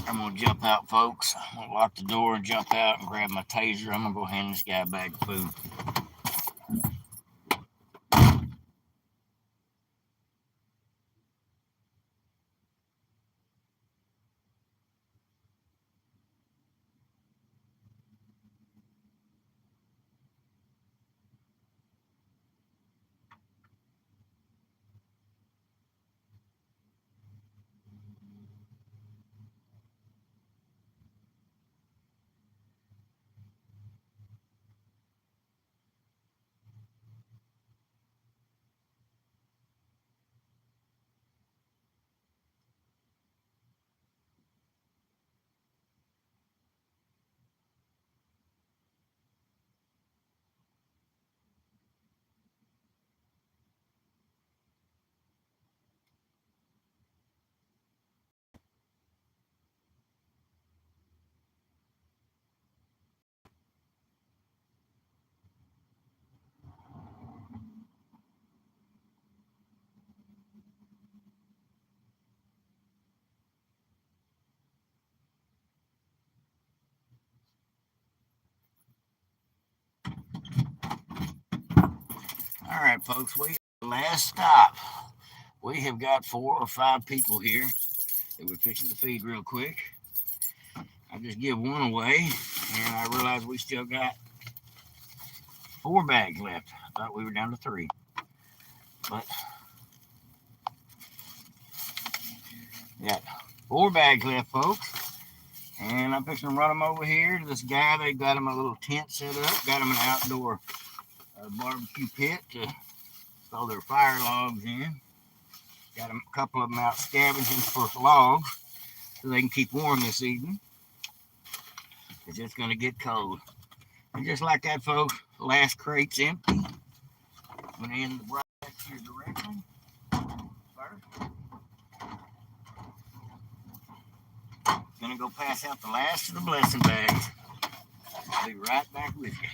I'm gonna jump out, folks. I'm gonna lock the door and jump out and grab my taser. I'm gonna go hand this guy a bag of food. All right, folks. Last stop. We have got 4 or 5 people here that we're fixing to feed real quick. I just give one away, and I realize we still got 4 bags left. I thought we were down to 3. But got 4 bags left, folks. And I'm fixing to run them over here to this guy. They got him a little tent set up. Got him an outdoor barbecue pit to throw their fire logs in. Got a couple of them out scavenging for logs so they can keep warm this evening. Because it's going to get cold. And just like that, folks, the last crate's empty. I'm going to end the broadcast here directly. First. Going to go pass out the last of the blessing bags. I'll be right back with you.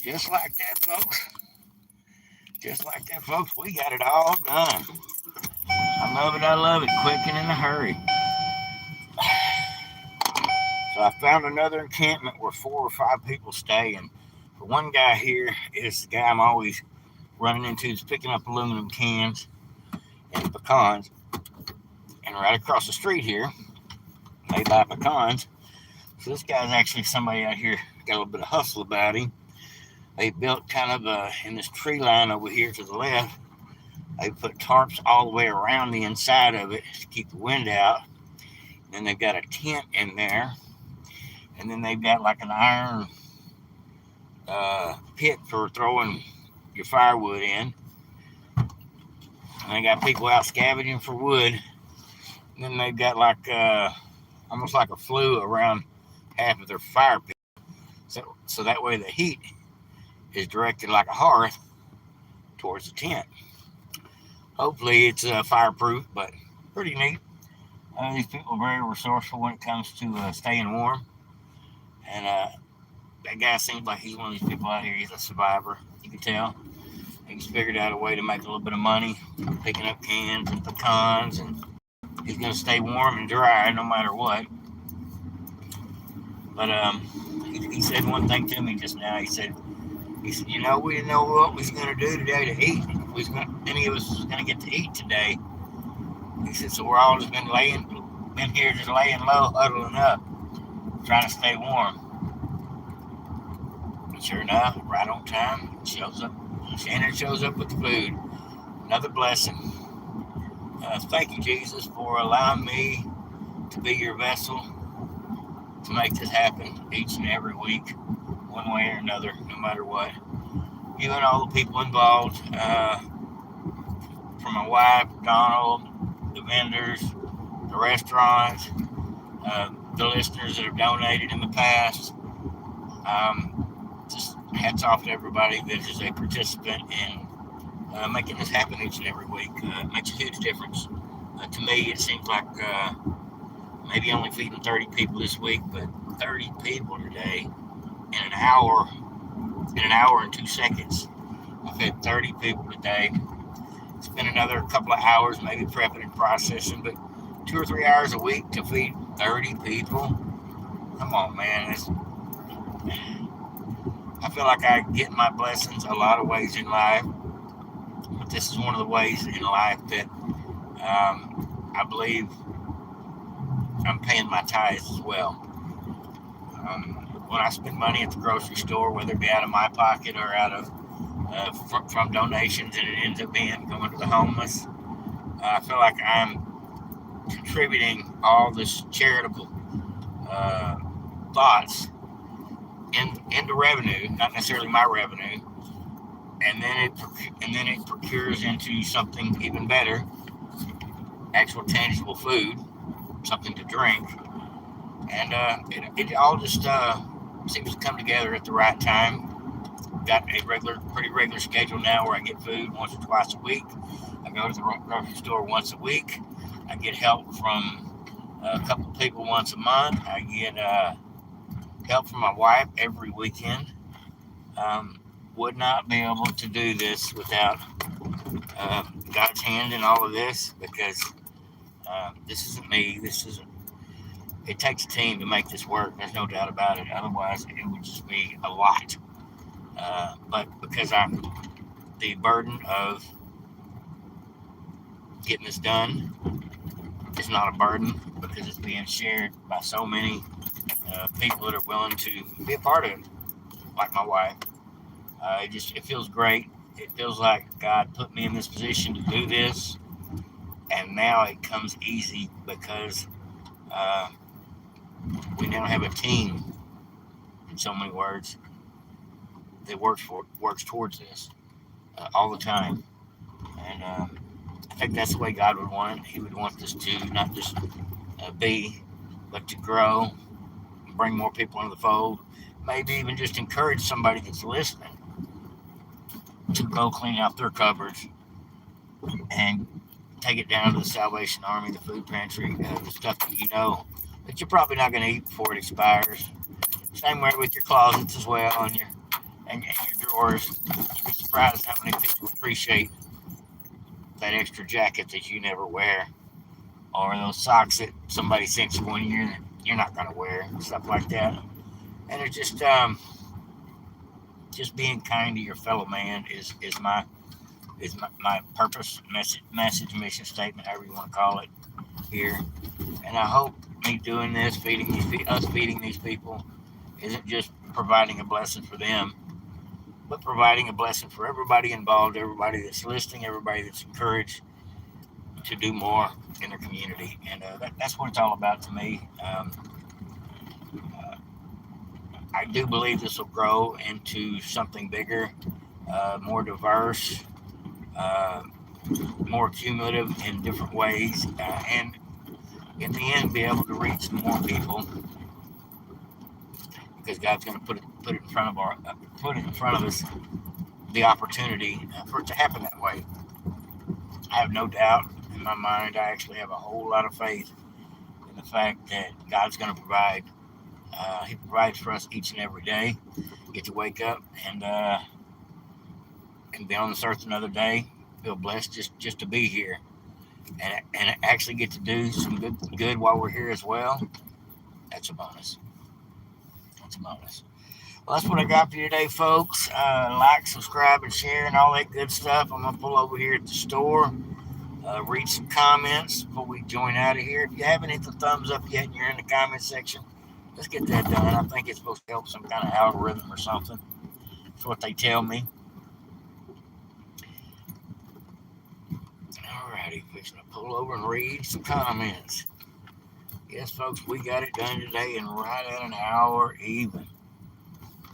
Just like that, folks. Just like that, folks. We got it all done. I love it. I love it. Quick and in a hurry. So I found another encampment where 4 or 5 people stay. And the one guy here is the guy I'm always running into. Is picking up aluminum cans and pecans. And right across the street here, they buy pecans. So this guy's actually somebody out here got a little bit of hustle about him. They built kind of in this tree line over here to the left. They put tarps all the way around the inside of it to keep the wind out. And then they've got a tent in there. And then they've got like an iron pit for throwing your firewood in. And they got people out scavenging for wood. And then they've got like almost like a flue around half of their fire pit. So that way the heat is directed like a hearth towards the tent. Hopefully it's fireproof, but pretty neat. These people are very resourceful when it comes to staying warm. And that guy seems like he's one of these people out here. He's a survivor. You can tell. He's figured out a way to make a little bit of money picking up cans and pecans, and he's going to stay warm and dry no matter what. But he said one thing to me just now. He said, you know, we didn't know what we was going to do today to eat. Any of us was going to get to eat today. He said, so we're all just been here just laying low, huddling up, trying to stay warm. And sure enough, right on time, it shows up. Shannon shows up with the food. Another blessing. Thank you, Jesus, for allowing me to be your vessel to make this happen each and every week, one way or another, no matter what. You and all the people involved, from my wife, Donald, the vendors, the restaurants, the listeners that have donated in the past. Just hats off to everybody that is a participant in making this happen each and every week. It makes a huge difference. To me, it seems like maybe only feeding 30 people this week, but 30 people today in an hour and 2 seconds. I fed 30 people today. It's been another couple of hours, maybe prepping and processing, but 2 or 3 hours a week to feed 30 people. Come on, man. I feel like I get my blessings a lot of ways in life, but this is one of the ways in life that I believe I'm paying my tithes as well. When I spend money at the grocery store, whether it be out of my pocket or out of from donations, and it ends up being going to the homeless, I feel like I'm contributing all this charitable uh, thoughts into revenue, not necessarily my revenue, and then it procures into something even better, actual tangible food, something to drink, and it all just seems to come together at the right time. Got a pretty regular schedule now where I get food once or twice a week. I go to the grocery store once a week. I get help from a couple of people once a month. I get help from my wife every weekend. Um, would not be able to do this without God's hand in all of this, because this isn't me. This isn't. It takes a team to make this work. There's no doubt about it. Otherwise, it would just be a lot. But because the burden of getting this done is not a burden, because it's being shared by so many people that are willing to be a part of it, like my wife. It feels great. It feels like God put me in this position to do this, and now it comes easy because uh, we now have a team, in so many words, that works towards this all the time. And I think that's the way God would want it. He would want this to not just be, but to grow, bring more people into the fold. Maybe even just encourage somebody that's listening to go clean out their cupboards and take it down to the Salvation Army, the food pantry, the stuff that you know that you're probably not going to eat before it expires. Same way with your closets as well, and your drawers. You'd be surprised how many people appreciate that extra jacket that you never wear, or those socks that somebody sent you one year that you're not going to wear, stuff like that. And it's just being kind to your fellow man is my purpose, message, mission statement, however you want to call it here. And I hope me doing this, feeding these people, isn't just providing a blessing for them, but providing a blessing for everybody involved, everybody that's listening, everybody that's encouraged to do more in their community. And that's what it's all about to me. Uh, I do believe this will grow into something bigger, more diverse, uh, more cumulative in different ways, and in the end, be able to reach more people, because God's going to put it in front of us, the opportunity for it to happen that way. I have no doubt in my mind. I actually have a whole lot of faith in the fact that God's going to provide. He provides for us each and every day. Get to wake up and be on this earth another day. Feel blessed just to be here, and actually get to do some good while we're here as well. That's a bonus. That's a bonus. Well, that's what I got for you today, folks. Like, subscribe, and share, and all that good stuff. I'm gonna pull over here at the store, read some comments before we join out of here. If you haven't hit the thumbs up yet and you're in the comment section, let's get that done. I think it's supposed to help some kind of algorithm or something. That's what they tell me. Alrighty, fixing to pull over and read some comments. Yes, folks, we got it done today in right at an hour even.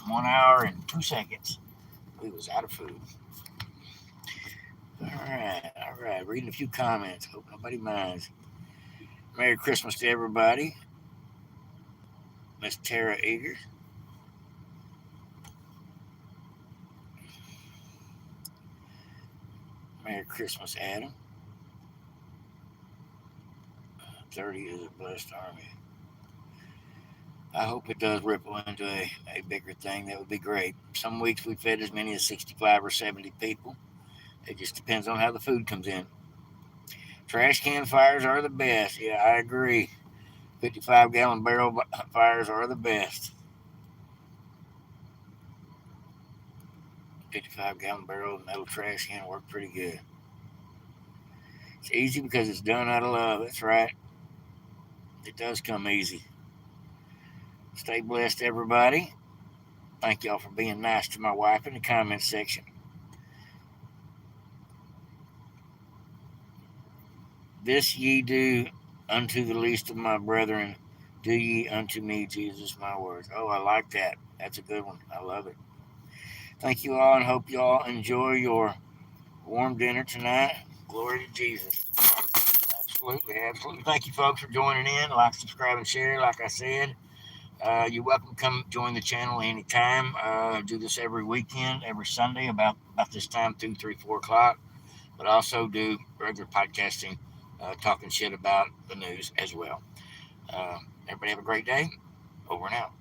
1 hour and 2 seconds. We was out of food. All right. Reading a few comments. Hope nobody minds. Merry Christmas to everybody. Miss Tara Eager. Merry Christmas, Adam. 30 is a blessed army. I hope it does ripple into a bigger thing. That would be great. Some weeks we fed as many as 65 or 70 people. It just depends on how the food comes in. Trash can fires are the best. Yeah, I agree. 55-gallon barrel fires are the best. 55-gallon barrel of metal trash can work pretty good. It's easy because it's done out of love. That's right. It does come easy. Stay blessed, everybody. Thank y'all for being nice to my wife in the comment section. This ye do unto the least of my brethren, do ye unto me, Jesus, my words. Oh, I like that. That's a good one. I love it. Thank you all, and hope you all enjoy your warm dinner tonight. Glory to Jesus. Absolutely, absolutely. Thank you, folks, for joining in. Like, subscribe, and share. Like I said, you're welcome to come join the channel anytime. I do this every weekend, every Sunday, about this time, 2, 3, 4 o'clock. But I also do regular podcasting, talking shit about the news as well. Everybody have a great day. Over and out.